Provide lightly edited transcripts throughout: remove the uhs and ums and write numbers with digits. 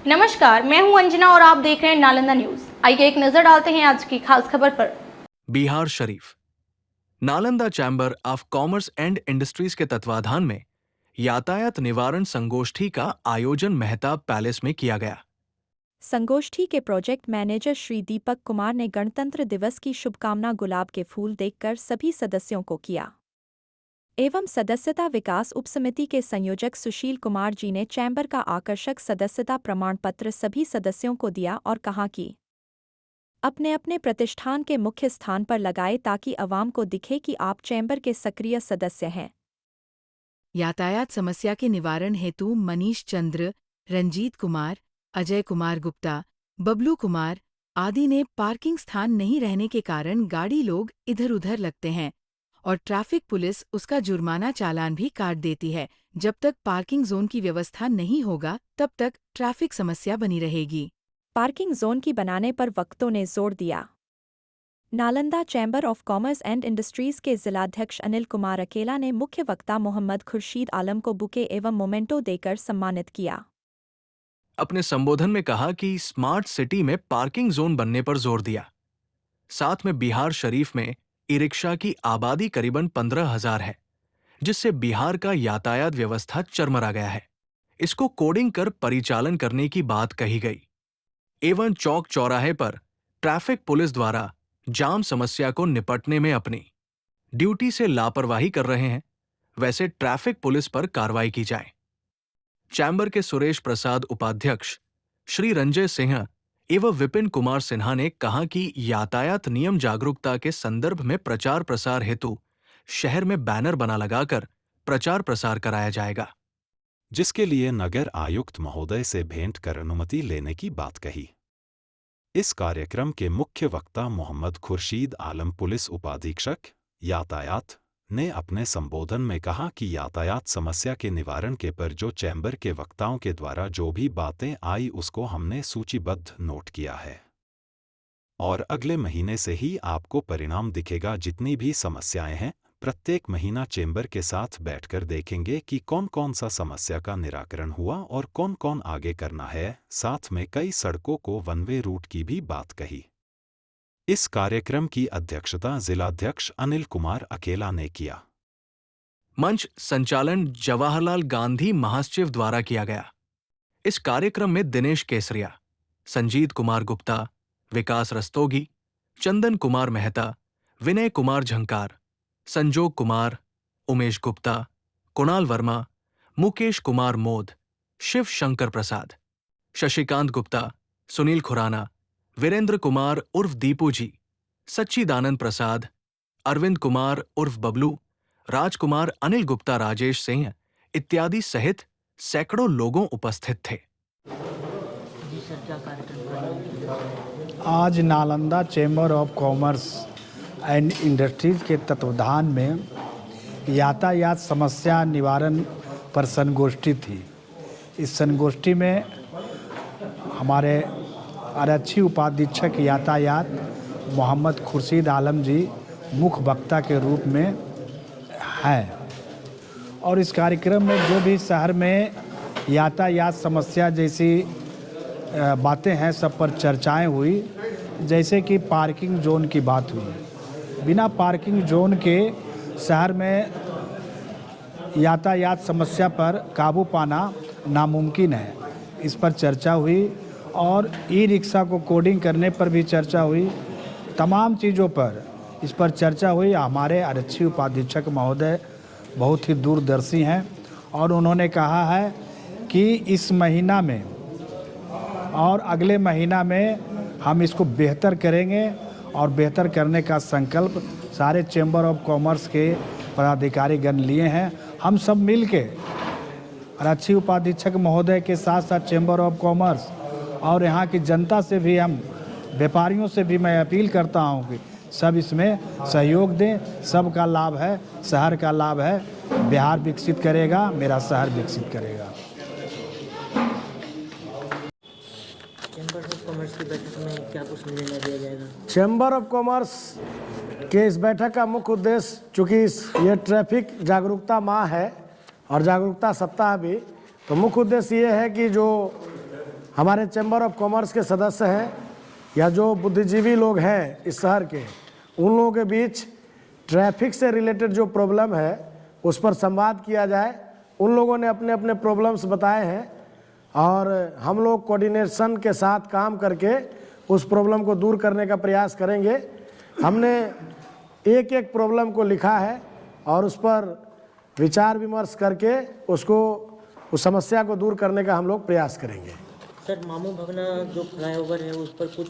नमस्कार, मैं हूं अंजना और आप देख रहे हैं नालंदा न्यूज। आइए एक नजर डालते हैं आज की खास खबर पर। Bihar Sharif Nalanda chamber of commerce and industries के तत्वाधान में यातायात निवारण संगोष्ठी का आयोजन मेहताब पैलेस में किया गया। संगोष्ठी के प्रोजेक्ट मैनेजर श्री दीपक कुमार ने गणतंत्र दिवस की शुभकामना गुलाब के फूल देकर सभी सदस्यों को किया एवं सदस्यता विकास उपसमिति के संयोजक सुशील कुमार जी ने चैम्बर का आकर्षक सदस्यता प्रमाण पत्र सभी सदस्यों को दिया और कहा कि अपने अपने प्रतिष्ठान के मुख्य स्थान पर लगाए ताकि अवाम को दिखे कि आप चैम्बर के सक्रिय सदस्य हैं। यातायात समस्या के निवारण हेतु मनीष चंद्र, रंजीत कुमार, अजय कुमार गुप्ता, बबलू कुमार आदि ने पार्किंग स्थान नहीं रहने के कारण गाड़ी लोग इधर उधर लगते हैं और ट्रैफिक पुलिस उसका जुर्माना चालान भी काट देती है। जब तक पार्किंग जोन की व्यवस्था नहीं होगा तब तक ट्रैफिक समस्या बनी रहेगी। पार्किंग जोन की बनाने पर वक्तों ने जोर दिया। Nalanda chamber of commerce and industries के जिलाध्यक्ष अनिल कुमार अकेला ने मुख्य वक्ता मोहम्मद खुर्शीद आलम को बुके एवं मोमेंटो देकर सम्मानित किया। अपने संबोधन में कहा कि स्मार्ट सिटी में पार्किंग जोन बनने पर जोर दिया। साथ में बिहार शरीफ में ई रिक्शा की आबादी करीबन 15,000 है, जिससे बिहार का यातायात व्यवस्था चरमरा गया है। इसको कोडिंग कर परिचालन करने की बात कही गई एवं चौक चौराहे पर ट्रैफिक पुलिस द्वारा जाम समस्या को निपटने में अपनी ड्यूटी से लापरवाही कर रहे हैं, वैसे ट्रैफिक पुलिस पर कार्रवाई की जाए। चैम्बर के सुरेश प्रसाद उपाध्यक्ष श्री रंजय सिंह एवं विपिन कुमार सिन्हा ने कहा कि यातायात नियम जागरूकता के संदर्भ में प्रचार प्रसार हेतु शहर में बैनर बना लगाकर प्रचार प्रसार कराया जाएगा, जिसके लिए नगर आयुक्त महोदय से भेंट कर अनुमति लेने की बात कही। इस कार्यक्रम के मुख्य वक्ता मोहम्मद खुर्शीद आलम पुलिस उपाधीक्षक यातायात ने अपने संबोधन में कहा कि यातायात समस्या के निवारण के पर जो चैम्बर के वक्ताओं के द्वारा जो भी बातें आई उसको हमने सूचीबद्ध नोट किया है और अगले महीने से ही आपको परिणाम दिखेगा। जितनी भी समस्याएं हैं प्रत्येक महीना चैम्बर के साथ बैठकर देखेंगे कि कौन कौन सा समस्या का निराकरण हुआ और कौन कौन आगे करना है। साथ में कई सड़कों को वन वे रूट की भी बात कही। इस कार्यक्रम की अध्यक्षता जिलाध्यक्ष अनिल कुमार अकेला ने किया। मंच संचालन जवाहरलाल गांधी महासचिव द्वारा किया गया। इस कार्यक्रम में दिनेश केसरिया, संजीत कुमार गुप्ता, विकास रस्तोगी, चंदन कुमार मेहता, विनय कुमार झंकार, संजोग कुमार, उमेश गुप्ता, कुणाल वर्मा, मुकेश कुमार मोद, शिव शंकर प्रसाद, शशिकांत गुप्ता, सुनील खुराना, वीरेंद्र कुमार उर्फ दीपू जी, सच्चिदानंद प्रसाद, अरविंद कुमार उर्फ बबलू, राजकुमार, अनिल गुप्ता, राजेश सिंह इत्यादि सहित सैकड़ों लोगों उपस्थित थे। आज Nalanda chamber of commerce and industries के तत्वाधान में यातायात समस्या निवारण पर संगोष्ठी थी। इस संगोष्ठी में हमारे आरक्षी उपाधीक्षक यातायात मोहम्मद खुर्शीद आलम जी मुख्य वक्ता के रूप में हैं और इस कार्यक्रम में जो भी शहर में यातायात समस्या जैसी बातें हैं सब पर चर्चाएं हुई। जैसे कि पार्किंग जोन की बात हुई। बिना पार्किंग जोन के शहर में यातायात समस्या पर काबू पाना नामुमकिन है, इस पर चर्चा हुई और ई रिक्शा को कोडिंग करने पर भी चर्चा हुई। तमाम चीज़ों पर इस पर चर्चा हुई। हमारे आरक्षी उपाधीक्षक महोदय बहुत ही दूरदर्शी हैं और उन्होंने कहा है कि इस महीना में और अगले महीना में हम इसको बेहतर करेंगे और बेहतर करने का संकल्प सारे चैम्बर ऑफ कॉमर्स के पदाधिकारीगण लिए हैं। हम सब मिल के आरक्षी उपाधीक्षक महोदय के साथ साथ चैम्बर ऑफ कॉमर्स और यहाँ की जनता से भी, हम व्यापारियों से भी मैं अपील करता हूँ कि सब इसमें सहयोग दें। सबका लाभ है, शहर का लाभ है। बिहार विकसित करेगा, मेरा शहर विकसित करेगा। चैम्बर ऑफ कॉमर्स की बैठक में क्या कुछ निर्णय लिया जाएगा? चैम्बर ऑफ कॉमर्स के इस बैठक का मुख्य उद्देश्य, चूँकि ये ट्रैफिक जागरूकता माह है और जागरूकता सप्ताह भी, तो मुख्य उद्देश्य ये है कि जो हमारे चैम्बर ऑफ कॉमर्स के सदस्य हैं या जो बुद्धिजीवी लोग हैं इस शहर के, उन लोगों के बीच ट्रैफिक से रिलेटेड जो प्रॉब्लम है उस पर संवाद किया जाए। उन लोगों ने अपने अपने प्रॉब्लम्स बताए हैं और हम लोग कोऑर्डिनेशन के साथ काम करके उस प्रॉब्लम को दूर करने का प्रयास करेंगे। हमने एक एक प्रॉब्लम को लिखा है और उस पर विचार विमर्श करके उसको उस समस्या को दूर करने का हम लोग प्रयास करेंगे। सर, मामू भगना जो फ्लाईओवर है उस पर कुछ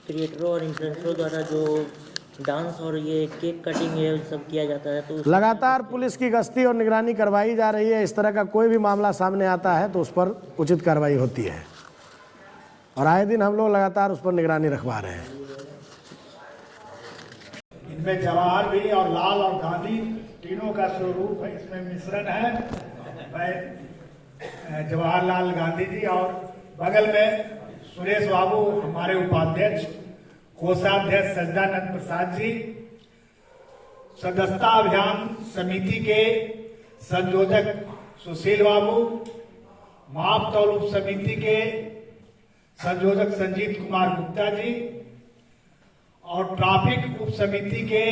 क्रिएटरों और इन्फ्लुएंसरों द्वारा जो डांस और ये केक कटिंग ये सब किया जाता है, तो लगातार पुलिस की गश्ती और निगरानी करवाई जा रही है। इस तरह का कोई भी मामला सामने आता है तो उस पर उचित कार्रवाई होती है और आए दिन हम लोग लगातार उस पर निगरानी रखवा रहे हैं। इनमें जवाहर भी और लाल और गांधी तीनों का स्वरूप है, इसमें मिश्रण है। मैं जवाहरलाल गांधी जी और बगल में सुरेश बाबू हमारे उपाध्यक्ष, कोषाध्यक्ष सज्जानंद प्रसाद जी, सदस्यता अभियान समिति के संयोजक सुशील बाबू, माप तौल उप समिति के संयोजक संजीत कुमार गुप्ता जी और ट्रैफिक उप समिति के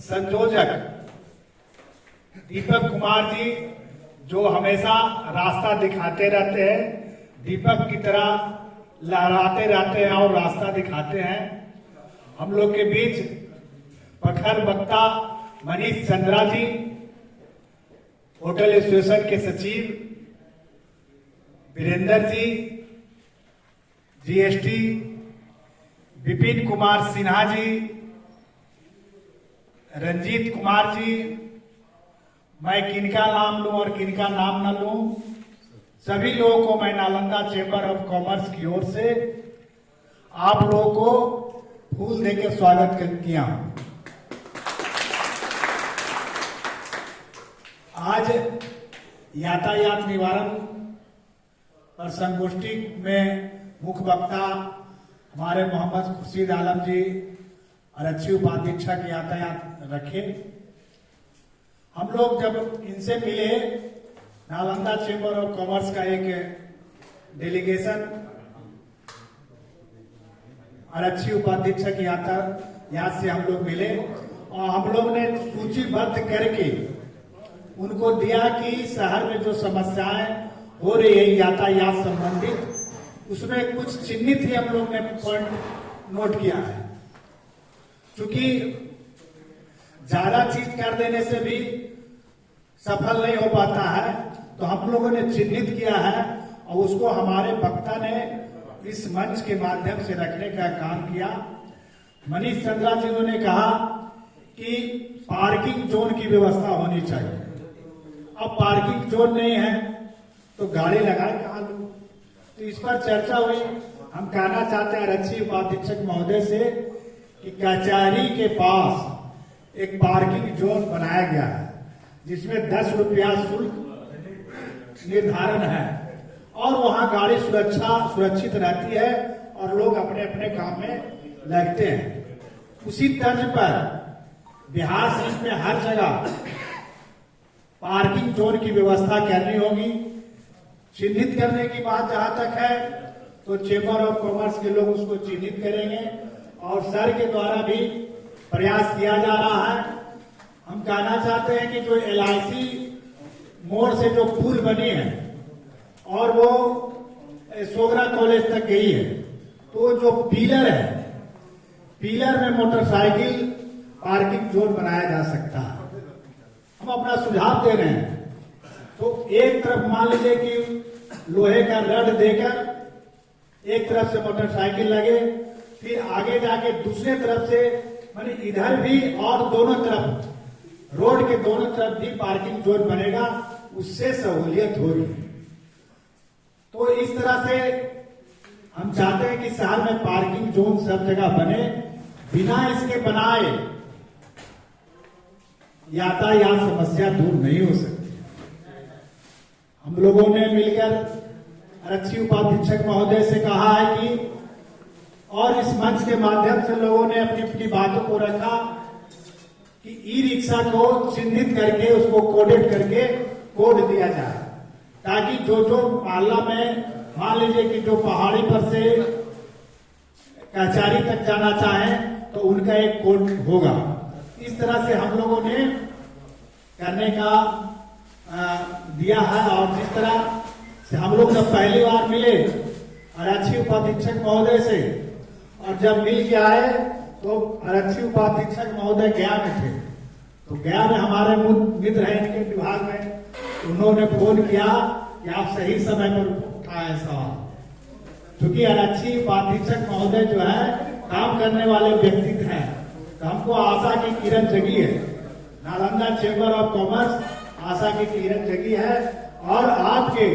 संयोजक दीपक कुमार जी, जो हमेशा रास्ता दिखाते रहते हैं, दीपक की तरह लहराते रहते हैं और रास्ता दिखाते हैं। हम लोग के बीच प्रखर वक्ता मनीष चंद्रा जी, होटल एसोसिएशन के सचिव वीरेंद्र जी, जीएसटी विपिन कुमार सिन्हा जी, रंजीत कुमार जी, मैं किनका नाम लूं और किनका नाम न लूं, सभी लोगों को मैं नालंदा चैम्बर ऑफ कॉमर्स की ओर से आप लोगों को फूल देकर स्वागत किया। आज यातायात निवारण और संगोष्ठी में मुख्य वक्ता हमारे मोहम्मद खुर्शीद आलम जी आरक्षी उपाधीक्षक यातायात रखे। हम लोग जब इनसे मिले, नालंदा चैम्बर ऑफ कॉमर्स का एक डेलीगेशन आरक्षी उपाधीक्षक यातायात से हम लोग मिले और हम लोग ने सूचीबद्ध करके उनको दिया कि शहर में जो समस्याएं हो रही है यातायात संबंधित, उसमें कुछ चिन्हित ही हम लोग ने पॉइंट नोट किया है। क्योंकि ज्यादा चीज कर देने से भी सफल नहीं हो पाता है, तो हम लोगों ने चिन्हित किया है और उसको हमारे वक्ता ने इस मंच के माध्यम से रखने का काम किया। मनीष चंद्रा जी ने कहा कि पार्किंग जोन की व्यवस्था होनी चाहिए। अब पार्किंग जोन नहीं है तो गाड़ी लगाए कहां लोग, तो इस पर चर्चा हुई। हम कहना चाहते हैं आरक्षी उपाधीक्षक महोदय से कि कचहरी के पास एक पार्किंग जोन बनाया गया है जिसमें 10 रुपया शुल्क निर्धारण है और वहां गाड़ी सुरक्षित रहती है और लोग अपने अपने काम में लगते हैं। उसी तर्ज पर बिहार शरीफ में हर जगह पार्किंग जोन की व्यवस्था करनी होगी। चिन्हित करने की बात जहां तक है तो चेंबर ऑफ कॉमर्स के लोग उसको चिन्हित करेंगे और सर के द्वारा भी प्रयास किया जा रहा है। हम कहना चाहते हैं कि जो LIC मोड़ से जो पुल बनी है और वो सोगरा कॉलेज तक गई है, तो जो पिलर है, पिलर में मोटरसाइकिल पार्किंग जोन बनाया जा सकता है। हम अपना सुझाव दे रहे हैं। तो एक तरफ मान लीजिए कि लोहे का रड देकर एक तरफ से मोटरसाइकिल लगे, फिर आगे जाके दूसरे तरफ से माने इधर भी और दोनों तरफ, रोड के दोनों तरफ भी पार्किंग जोन बनेगा, उससे सहूलियत होगी। तो इस तरह से हम चाहते हैं कि शहर में पार्किंग जोन सब जगह बने। बिना इसके बनाए यातायात समस्या दूर नहीं हो सकती। हम लोगों ने मिलकर आरक्षी उपाधीक्षक महोदय से कहा है कि और इस मंच के माध्यम से लोगों ने अपनी अपनी बातों को रखा कि ई-रिक्शा को चिन्हित करके उसको कोडेड करके कोड दिया जाए, ताकि जो जो मोहल्ला में मान लीजिए कि जो पहाड़ी पर से कचहरी तक जाना चाहें तो उनका एक कोड होगा। इस तरह से हम लोगों ने करने का दिया है। और जिस तरह से हम लोग जब पहली बार मिले आरक्षी उपाधीक्षक महोदय से, और जब मिल के आए तो आरक्षी उपाधीक्षक महोदय गया में थे, तो गया में हमारे मित्र हैं इनके विभाग में, उन्होंने फोन किया कि आप सही समय पर उठाए सवाल। क्योंकि आरक्षी उपाधीक्षक महोदय जो है काम करने वाले व्यक्ति हैं, तो हमको आशा की किरण जगी है। नालंदा चेंबर ऑफ कॉमर्स आशा की किरण जगी है और आपके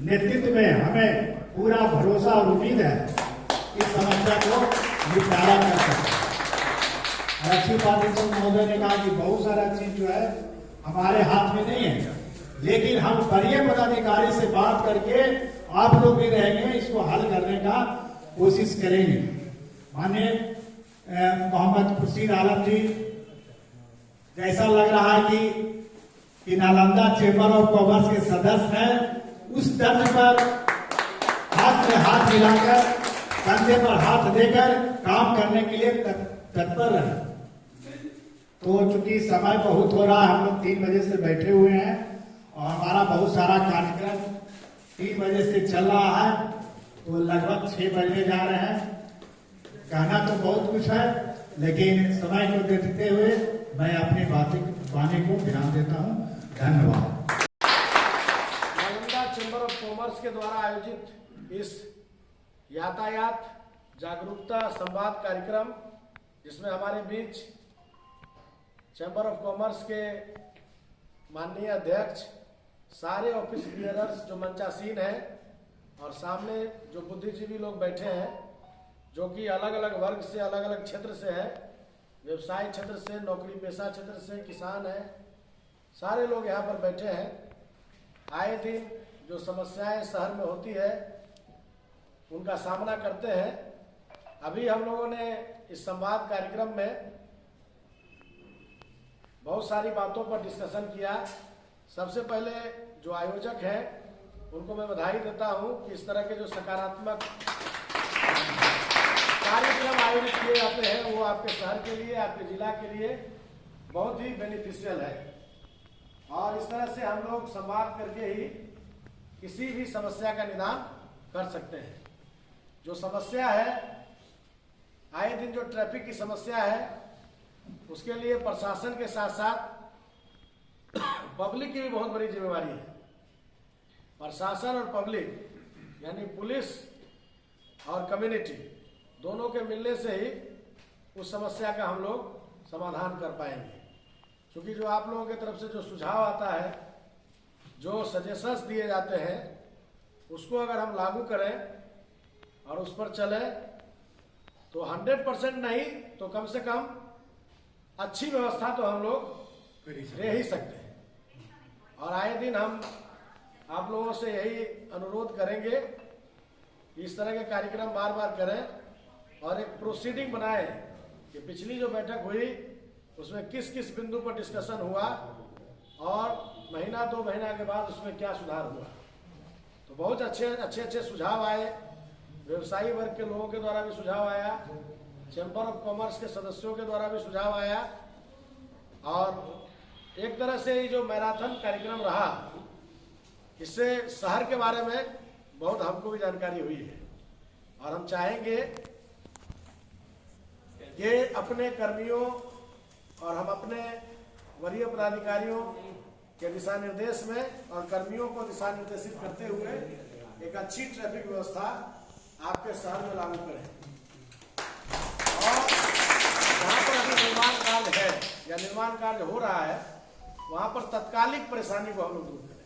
नेतृत्व में हमें पूरा भरोसा और उम्मीद है इस समस्या को निपटारा कर सकते। आरक्षी उपाधीक्षक महोदय ने कहा कि बहुत सारा चीज जो है हमारे हाथ में नहीं है, लेकिन हम वरीय पदाधिकारी से बात करके आप लोग भी रहेंगे, इसको हल करने का कोशिश करेंगे। माननीय मोहम्मद खुर्शीद आलम जी, जैसा लग रहा है कि नालंदा चेंबर ऑफ कॉमर्स के सदस्य हैं, उस तर्ज पर हाथ में हाथ मिलाकर, कंधे पर हाथ देकर काम करने के लिए तत्पर रहे। तो चूंकि समय बहुत हो रहा है, हम लोग 3 बजे से बैठे हुए हैं और हमारा बहुत सारा कार्यक्रम 3 बजे से चल रहा है, तो लगभग 6 बजने जा रहे हैं। कहना तो बहुत कुछ है, लेकिन समय को देखते हुए मैं अपनी वाणी को विराम देता हूं। धन्यवाद। नालंदा चेंबर ऑफ कॉमर्स के द्वारा आयोजित इस यातायात जागरूकता संवाद कार्यक्रम, जिसमें हमारे बीच चैम्बर ऑफ कॉमर्स के माननीय अध्यक्ष, सारे ऑफिस बियरर्स जो मंचासीन हैं और सामने जो बुद्धिजीवी लोग बैठे हैं, जो कि अलग अलग वर्ग से, अलग अलग क्षेत्र से हैं, व्यवसाय क्षेत्र से, नौकरी पेशा क्षेत्र से, किसान हैं, सारे लोग यहाँ पर बैठे हैं। आए दिन जो समस्याएं शहर में होती है उनका सामना करते हैं। अभी हम लोगों ने इस संवाद कार्यक्रम में बहुत सारी बातों पर डिस्कशन किया। सबसे पहले जो आयोजक हैं उनको मैं बधाई देता हूं कि इस तरह के जो सकारात्मक कार्यक्रम आयोजित किए जाते हैं वो आपके शहर के लिए, आपके जिला के लिए बहुत ही बेनिफिशियल है। और इस तरह से हम लोग संवाद करके ही किसी भी समस्या का निदान कर सकते हैं। जो समस्या है, आए दिन जो ट्रैफिक की समस्या है, उसके लिए प्रशासन के साथ साथ पब्लिक की भी बहुत बड़ी जिम्मेवारी है। प्रशासन और पब्लिक यानी पुलिस और कम्युनिटी दोनों के मिलने से ही उस समस्या का हम लोग समाधान कर पाएंगे। क्योंकि जो आप लोगों की तरफ से जो सुझाव आता है, जो सजेशंस दिए जाते हैं, उसको अगर हम लागू करें और उस पर चलें तो 100% नहीं तो कम से कम अच्छी व्यवस्था तो हम लोग ले ही सकते हैं। और आए दिन हम आप लोगों से यही अनुरोध करेंगे कि इस तरह के कार्यक्रम बार बार करें और एक प्रोसीडिंग बनाएं कि पिछली जो बैठक हुई उसमें किस किस बिंदु पर डिस्कशन हुआ और महीना 2 महीना के बाद उसमें क्या सुधार हुआ। तो बहुत अच्छे सुझाव आए। व्यवसायी वर्ग के लोगों के द्वारा भी सुझाव आया, चैम्बर ऑफ कॉमर्स के सदस्यों के द्वारा भी सुझाव आया। और एक तरह से ये जो मैराथन कार्यक्रम रहा, इससे शहर के बारे में बहुत हमको भी जानकारी हुई है। और हम चाहेंगे कि अपने कर्मियों और हम अपने वरीय पदाधिकारियों के दिशा निर्देश में और कर्मियों को दिशा निर्देशित करते हुए एक अच्छी ट्रैफिक व्यवस्था आपके शहर में लागू करें। और जहाँ पर अभी निर्माण कार्य है या निर्माण कार्य हो रहा है, वहाँ पर तत्कालिक परेशानी को हम लोग दूर करें।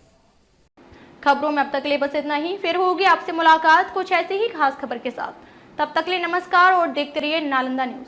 खबरों में अब तक के लिए बस इतना ही। फिर होगी आपसे मुलाकात कुछ ऐसी ही खास खबर के साथ। तब तक के लिए नमस्कार और देखते रहिए नालंदा न्यूज।